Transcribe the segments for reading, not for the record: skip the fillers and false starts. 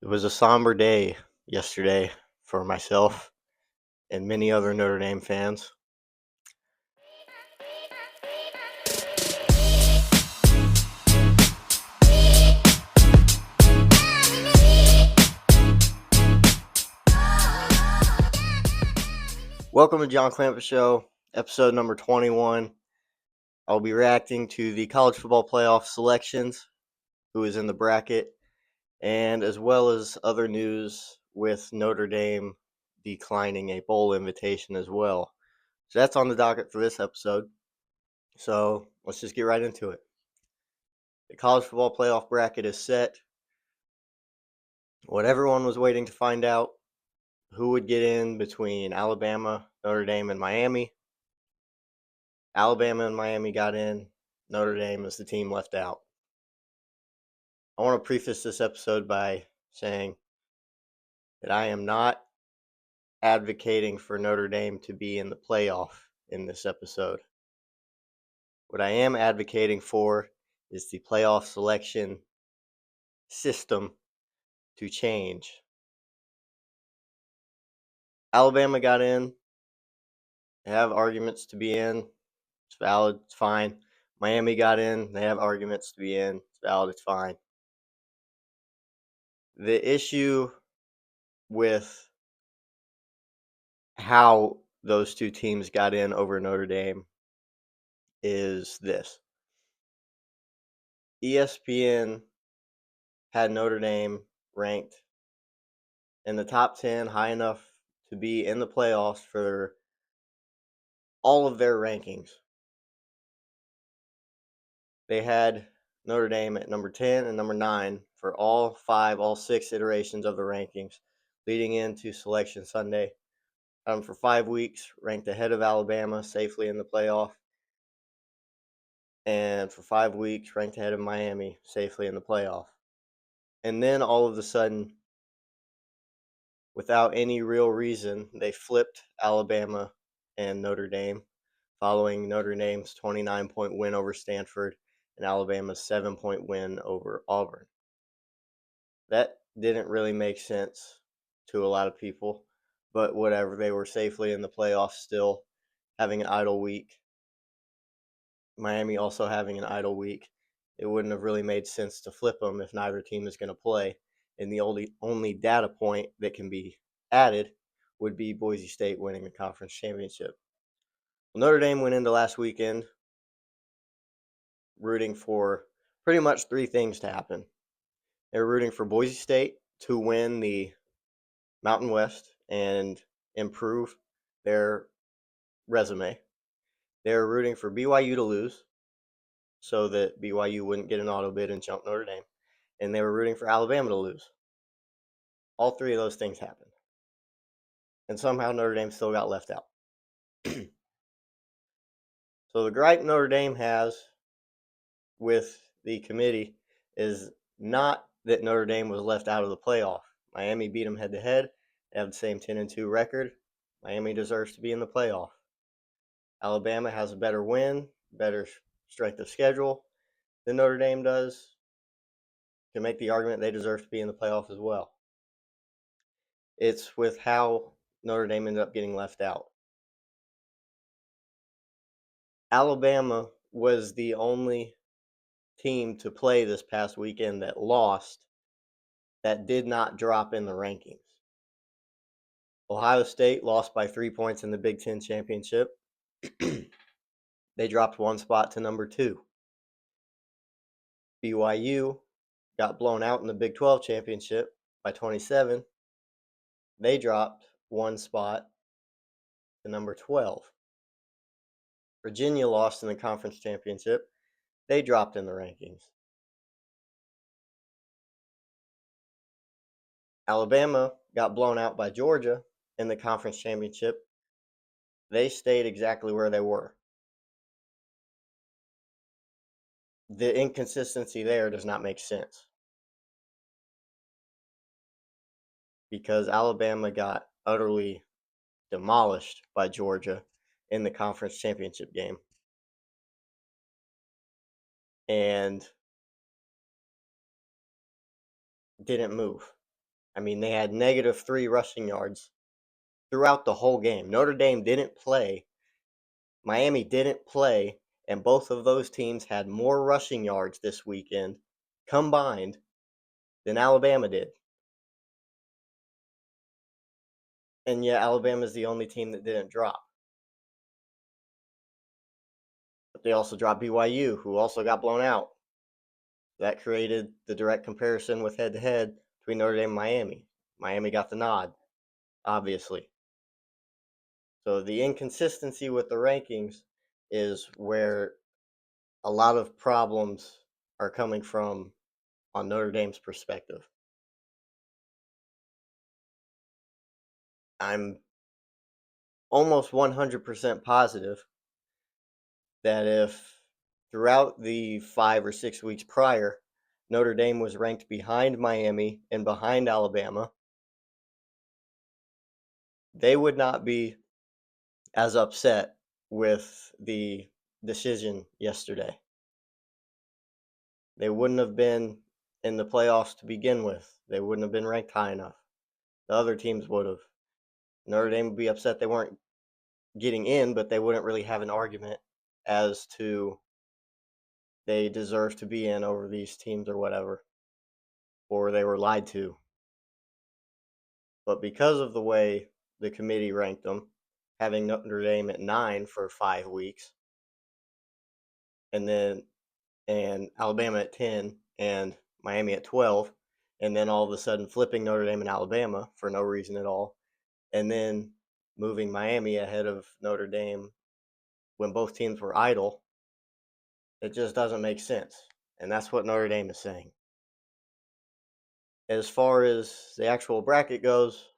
It was a somber day yesterday for myself and many other Notre Dame fans. Welcome to John Clamp Show, episode number 21. I'll be reacting to the college football playoff selections, who is in the bracket, and as well as other news with Notre Dame declining a bowl invitation as well. So that's on the docket for this episode. So let's just get right into it. The college football playoff bracket is set. What everyone was waiting to find out, who would get in between Alabama, Notre Dame, and Miami. Alabama and Miami got in. Notre Dame is the team left out. I want to preface this episode by saying that I am not advocating for Notre Dame to be in the playoff in this episode. What I am advocating for is the playoff selection system to change. Alabama got in. They have arguments to be in. It's valid. It's fine. Miami got in. They have arguments to be in. It's valid. It's fine. The issue with how those two teams got in over Notre Dame is this. ESPN had Notre Dame ranked in the top 10, high enough to be in the playoffs for all of their rankings. They had Notre Dame at number 10 and number 9 for all 6 iterations of the rankings leading into Selection Sunday. For 5 weeks, ranked ahead of Alabama, safely in the playoff. And for 5 weeks, ranked ahead of Miami, safely in the playoff. And then all of a sudden, without any real reason, they flipped Alabama and Notre Dame, following Notre Dame's 29-point win over Stanford and Alabama's 7-point win over Auburn. That didn't really make sense to a lot of people, but whatever. They were safely in the playoffs still, having an idle week. Miami also having an idle week. It wouldn't have really made sense to flip them if neither team is going to play. And the only data point that can be added would be Boise State winning the conference championship. Well, Notre Dame went into last weekend rooting for pretty much 3 things to happen. They were rooting for Boise State to win the Mountain West and improve their resume. They were rooting for BYU to lose so that BYU wouldn't get an auto bid and jump Notre Dame. And they were rooting for Alabama to lose. All 3 of those things happened. And somehow Notre Dame still got left out. So the gripe Notre Dame has with the committee is not that Notre Dame was left out of the playoff. Miami beat them head-to-head. They have the same 10-2 record. Miami deserves to be in the playoff. Alabama has a better win, better strength of schedule than Notre Dame does. You can make the argument they deserve to be in the playoff as well. It's with how Notre Dame ended up getting left out. Alabama was the only team to play this past weekend that lost that did not drop in the rankings. Ohio State lost by 3 points in the Big Ten championship. They dropped 1 spot to number 2. BYU got blown out in the Big 12 championship by 27. They dropped 1 spot to number 12. Virginia lost in the conference championship. They dropped in the rankings. Alabama got blown out by Georgia in the conference championship. They stayed exactly where they were. The inconsistency there does not make sense, because Alabama got utterly demolished by Georgia in the conference championship game. And didn't move. I mean, they had -3 rushing yards throughout the whole game. Notre Dame didn't play, Miami didn't play, and both of those teams had more rushing yards this weekend combined than Alabama did. And yet Alabama is the only team that didn't drop. But they also dropped BYU, who also got blown out. That created the direct comparison with head-to-head between Notre Dame and Miami. Miami got the nod, obviously. So the inconsistency with the rankings is where a lot of problems are coming from on Notre Dame's perspective. I'm almost 100% positive that if throughout the 5 or 6 weeks prior, Notre Dame was ranked behind Miami and behind Alabama, they would not be as upset with the decision yesterday. They wouldn't have been in the playoffs to begin with. They wouldn't have been ranked high enough. The other teams would have. Notre Dame would be upset they weren't getting in, but they wouldn't really have an argument as to they deserve to be in over these teams or whatever, or they were lied to. But because of the way the committee ranked them, having Notre Dame at 9 for 5 weeks, and Alabama at 10 and Miami at 12, and then all of a sudden flipping Notre Dame and Alabama for no reason at all, and then moving Miami ahead of Notre Dame when both teams were idle, it just doesn't make sense. And that's what Notre Dame is saying. As far as the actual bracket goes,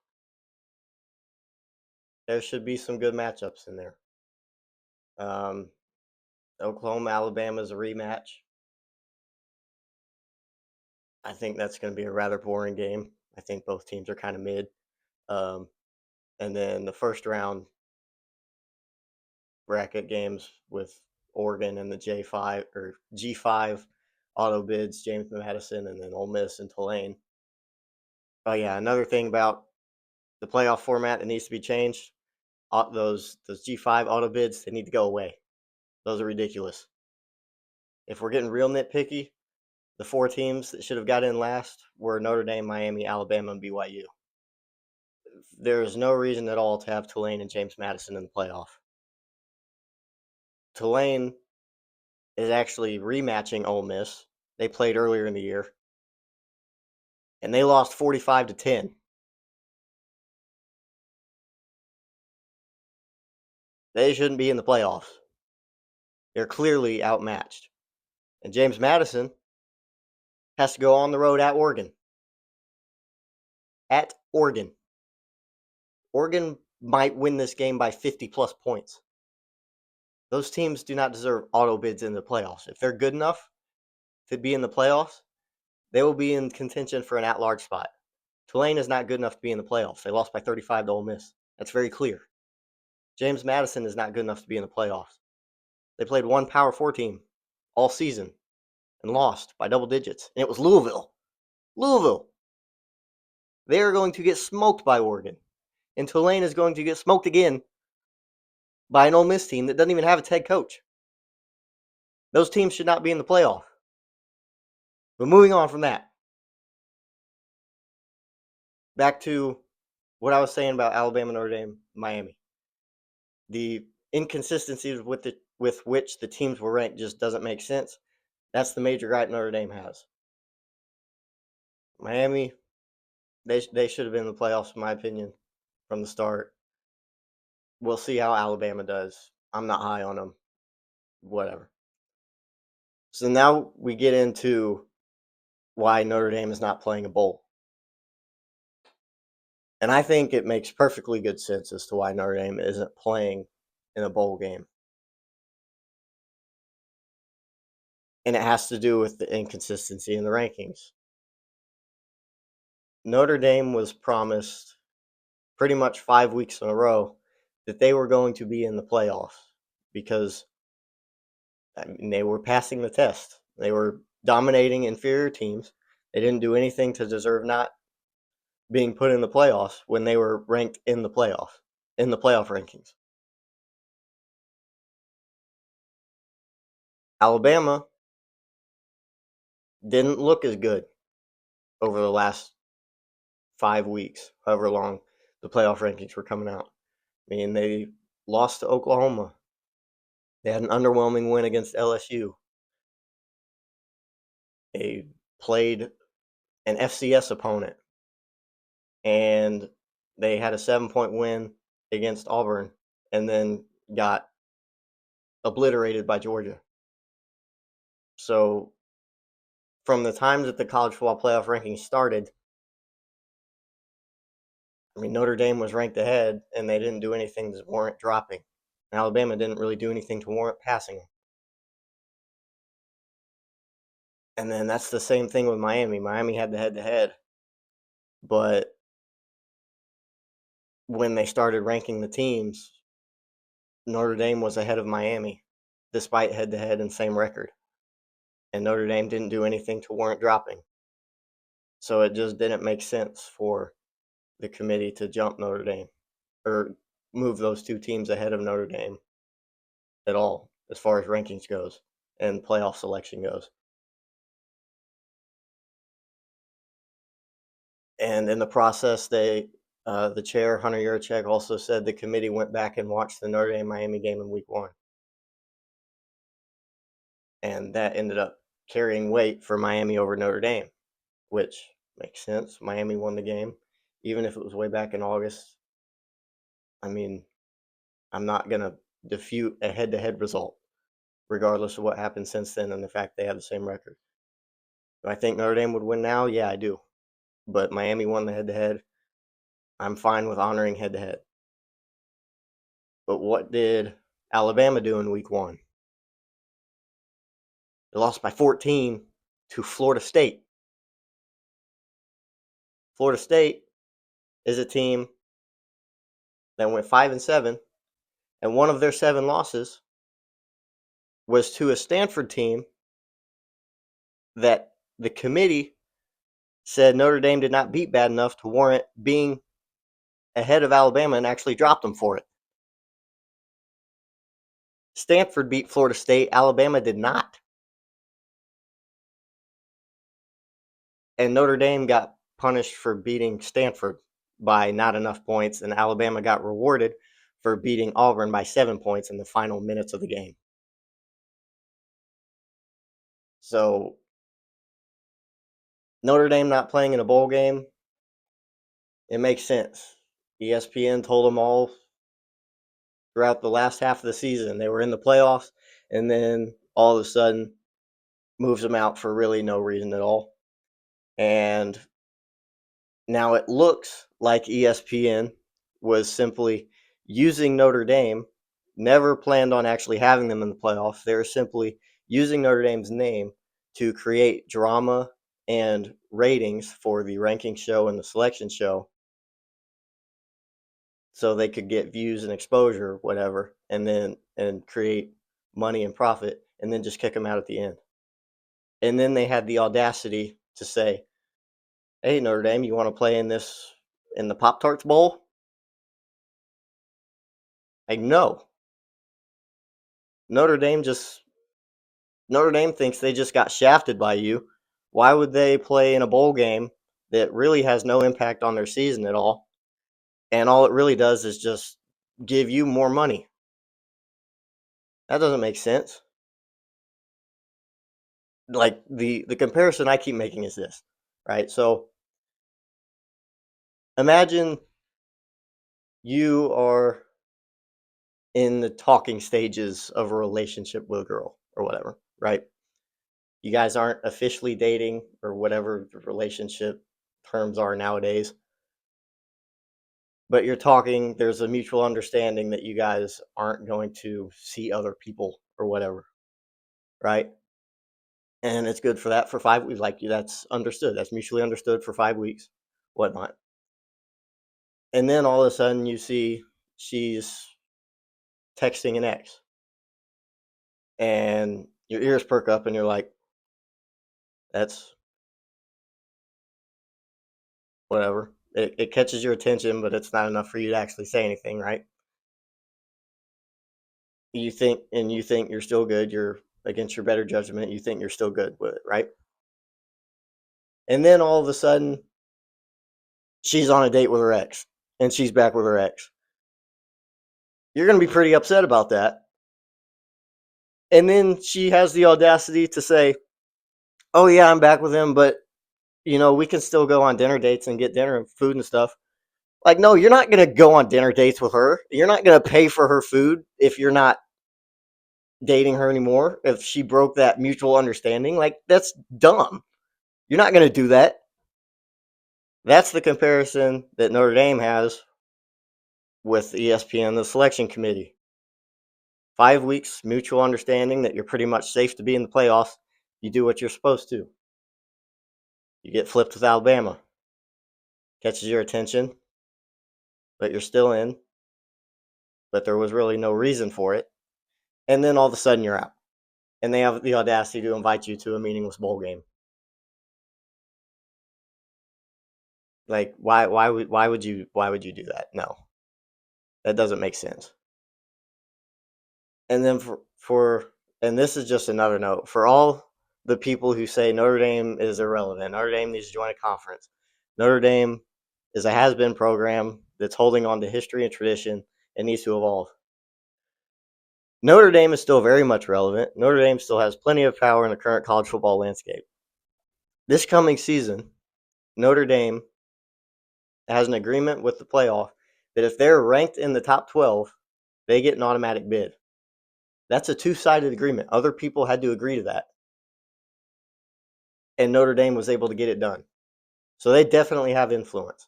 there should be some good matchups in there. Um, Oklahoma, Alabama is a rematch. I think that's going to be a rather boring game. I think both teams are kind of mid. Um, and then the first round bracket games with Oregon and the J5 or G5 auto bids, James Madison, and then Ole Miss and Tulane. Oh yeah, another thing about the playoff format that needs to be changed. Those G5 auto bids, they need to go away. Those are ridiculous. If we're getting real nitpicky, the 4 teams that should have got in last were Notre Dame, Miami, Alabama, and BYU. There is no reason at all to have Tulane and James Madison in the playoff. Tulane is actually rematching Ole Miss. They played earlier in the year, and they lost 45-10. They shouldn't be in the playoffs. They're clearly outmatched. And James Madison has to go on the road at Oregon. At Oregon. Oregon might win this game by 50-plus points. Those teams do not deserve auto bids in the playoffs. If they're good enough to be in the playoffs, they will be in contention for an at-large spot. Tulane is not good enough to be in the playoffs. They lost by 35 to Ole Miss. That's very clear. James Madison is not good enough to be in the playoffs. They played one Power 4 team all season and lost by double digits, and it was Louisville. Louisville. They are going to get smoked by Oregon, and Tulane is going to get smoked again by an Ole Miss team that doesn't even have its head coach. Those teams should not be in the playoff. But moving on from that, back to what I was saying about Alabama, Notre Dame, Miami. The inconsistencies with which the teams were ranked just doesn't make sense. That's the major gripe Notre Dame has. Miami, they should have been in the playoffs, in my opinion, from the start. We'll see how Alabama does. I'm not high on them. Whatever. So now we get into why Notre Dame is not playing a bowl. And I think it makes perfectly good sense as to why Notre Dame isn't playing in a bowl game. And it has to do with the inconsistency in the rankings. Notre Dame was promised pretty much 5 weeks in a row that they were going to be in the playoffs because they were passing the test. They were dominating inferior teams. They didn't do anything to deserve not being put in the playoffs when they were ranked in the playoff rankings. Alabama didn't look as good over the last 5 weeks, however long the playoff rankings were coming out. I mean, they lost to Oklahoma. They had an underwhelming win against LSU. They played an FCS opponent, and they had a 7-point win against Auburn, and then got obliterated by Georgia. So from the time that the college football playoff rankings started, I mean, Notre Dame was ranked ahead, and they didn't do anything to warrant dropping. And Alabama didn't really do anything to warrant passing them. And then that's the same thing with Miami. Miami had the head-to-head, but when they started ranking the teams, Notre Dame was ahead of Miami, despite head-to-head and same record. And Notre Dame didn't do anything to warrant dropping. So it just didn't make sense for the committee to jump Notre Dame or move those two teams ahead of Notre Dame at all, as far as rankings goes and playoff selection goes. And in the process, the chair, Hunter Yurachek, also said the committee went back and watched the Notre Dame Miami game in week 1. And that ended up carrying weight for Miami over Notre Dame, which makes sense. Miami won the game, even if it was way back in August. I mean, I'm not going to dispute a head-to-head result, regardless of what happened since then and the fact they have the same record. Do I think Notre Dame would win now? Yeah, I do. But Miami won the head-to-head. I'm fine with honoring head-to-head. But what did Alabama do in week 1? They lost by 14 to Florida State. Florida State is a team that went 5-7, and one of their 7 losses was to a Stanford team that the committee said Notre Dame did not beat bad enough to warrant being ahead of Alabama and actually dropped them for it. Stanford beat Florida State. Alabama did not. And Notre Dame got punished for beating Stanford by not enough points, and Alabama got rewarded for beating Auburn by 7 points in the final minutes of the game. So Notre Dame not playing in a bowl game, it makes sense. ESPN told them all throughout the last half of the season they were in the playoffs, and then all of a sudden moves them out for really no reason at all. And now it looks like ESPN was simply using Notre Dame, never planned on actually having them in the playoffs. They were simply using Notre Dame's name to create drama and ratings for the ranking show and the selection show so they could get views and exposure, whatever, and create money and profit, and then just kick them out at the end. And then they had the audacity to say, "Hey, Notre Dame, you want to play in the Pop Tarts Bowl?" Like, no. Notre Dame just Notre Dame thinks they just got shafted by you. Why would they play in a bowl game that really has no impact on their season at all? And all it really does is just give you more money. That doesn't make sense. Like the comparison I keep making is this, right? So imagine you are in the talking stages of a relationship with a girl or whatever, right? You guys aren't officially dating or whatever the relationship terms are nowadays, but you're talking, there's a mutual understanding that you guys aren't going to see other people or whatever, right? And it's good for that for 5 weeks. Like, that's understood. That's mutually understood for 5 weeks, whatnot. And then all of a sudden you see she's texting an ex, and your ears perk up and you're like, that's whatever. It catches your attention, but it's not enough for you to actually say anything, right? You think you're still good. You're against your better judgment. You think you're still good with it, right? And then all of a sudden, she's on a date with her ex, and she's back with her ex. You're going to be pretty upset about that. And then she has the audacity to say, "Oh yeah, I'm back with him, but we can still go on dinner dates and get dinner and food and stuff." Like, no, you're not going to go on dinner dates with her. You're not going to pay for her food if you're not dating her anymore. If she broke that mutual understanding, like, that's dumb. You're not going to do that. That's the comparison that Notre Dame has with ESPN, the selection committee. 5 weeks, mutual understanding that you're pretty much safe to be in the playoffs. You do what you're supposed to. You get flipped with Alabama. Catches your attention, but you're still in. But there was really no reason for it. And then all of a sudden you're out. And they have the audacity to invite you to a meaningless bowl game. Like, why would you do that? No, that doesn't make sense. And then and this is just another note for all the people who say Notre Dame is irrelevant. Notre Dame needs to join a conference. Notre Dame is a has-been program that's holding on to history and tradition and needs to evolve. Notre Dame is still very much relevant. Notre Dame still has plenty of power in the current college football landscape. This coming season, Notre Dame has an agreement with the playoff that if they're ranked in the top 12, they get an automatic bid. That's a two-sided agreement. Other people had to agree to that. And Notre Dame was able to get it done. So they definitely have influence.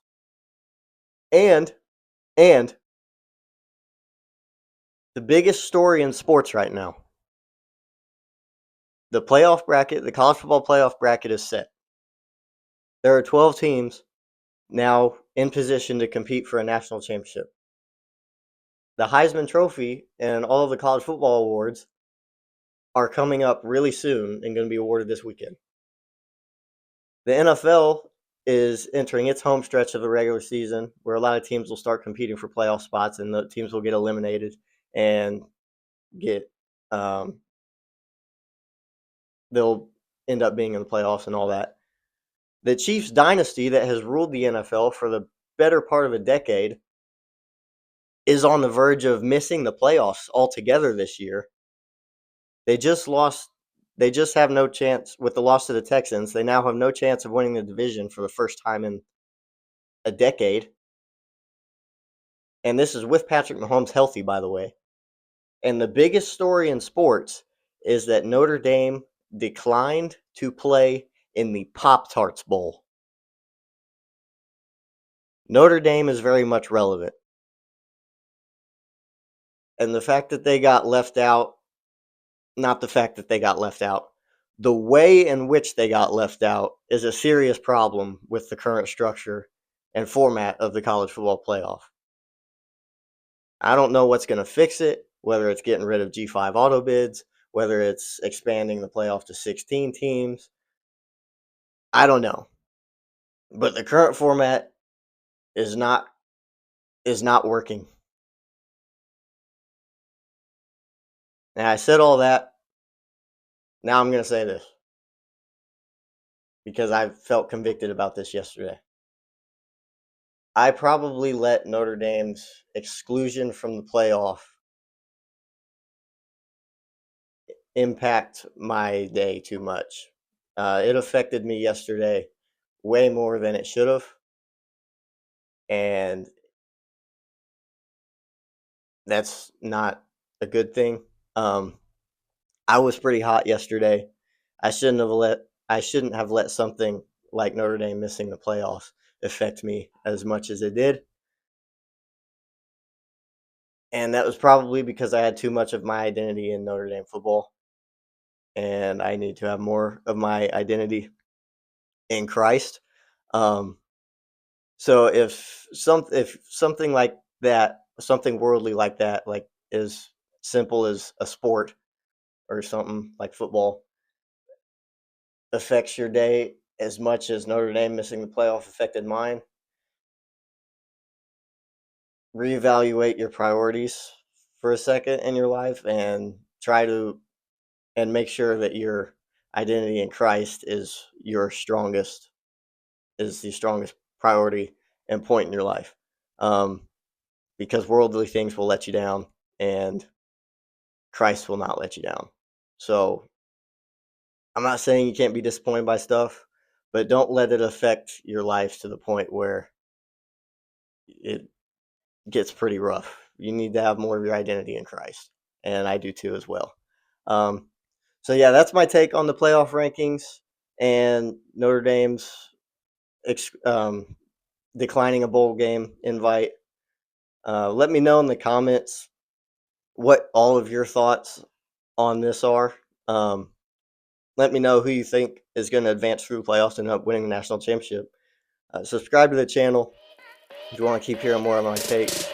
And the biggest story in sports right now, the playoff bracket, the college football playoff bracket is set. There are 12 teams now in position to compete for a national championship. The Heisman Trophy and all of the college football awards are coming up really soon and going to be awarded this weekend. The NFL is entering its home stretch of the regular season where a lot of teams will start competing for playoff spots and the teams will get eliminated and get they'll end up being in the playoffs and all that. The Chiefs dynasty that has ruled the NFL for the better part of a decade is on the verge of missing the playoffs altogether this year. They just lost. They just have no chance with the loss to the Texans. They now have no chance of winning the division for the first time in a decade. And this is with Patrick Mahomes healthy, by the way. And the biggest story in sports is that Notre Dame declined to play in the Pop Tarts Bowl. Notre Dame is very much relevant. And the fact that they got left out, not the fact that they got left out, the way in which they got left out is a serious problem with the current structure and format of the college football playoff. I don't know what's going to fix it, whether it's getting rid of G5 auto bids, whether it's expanding the playoff to 16 teams. I don't know. But the current format is not working. And I said all that. Now I'm going to say this because I felt convicted about this yesterday. I probably let Notre Dame's exclusion from the playoff impact my day too much. It affected me yesterday way more than it should have. And that's not a good thing. I was pretty hot yesterday. I shouldn't have let something like Notre Dame missing the playoffs affect me as much as it did. And that was probably because I had too much of my identity in Notre Dame football. And I need to have more of my identity in Christ. Um, so if something like that, something worldly like that, like as simple as a sport or something like football, affects your day as much as Notre Dame missing the playoff affected mine, reevaluate your priorities for a second in your life and try to and make sure that your identity in Christ is the strongest priority and point in your life. Um, because worldly things will let you down and Christ will not let you down. So I'm not saying you can't be disappointed by stuff, but don't let it affect your life to the point where it gets pretty rough. You need to have more of your identity in Christ, and I do too as well. Um, so yeah, that's my take on the playoff rankings and Notre Dame's declining a bowl game invite. Let me know in the comments what all of your thoughts on this are. Um, Let me know who you think is going to advance through the playoffs and end up winning the national championship. Subscribe to the channel if you want to keep hearing more of my takes.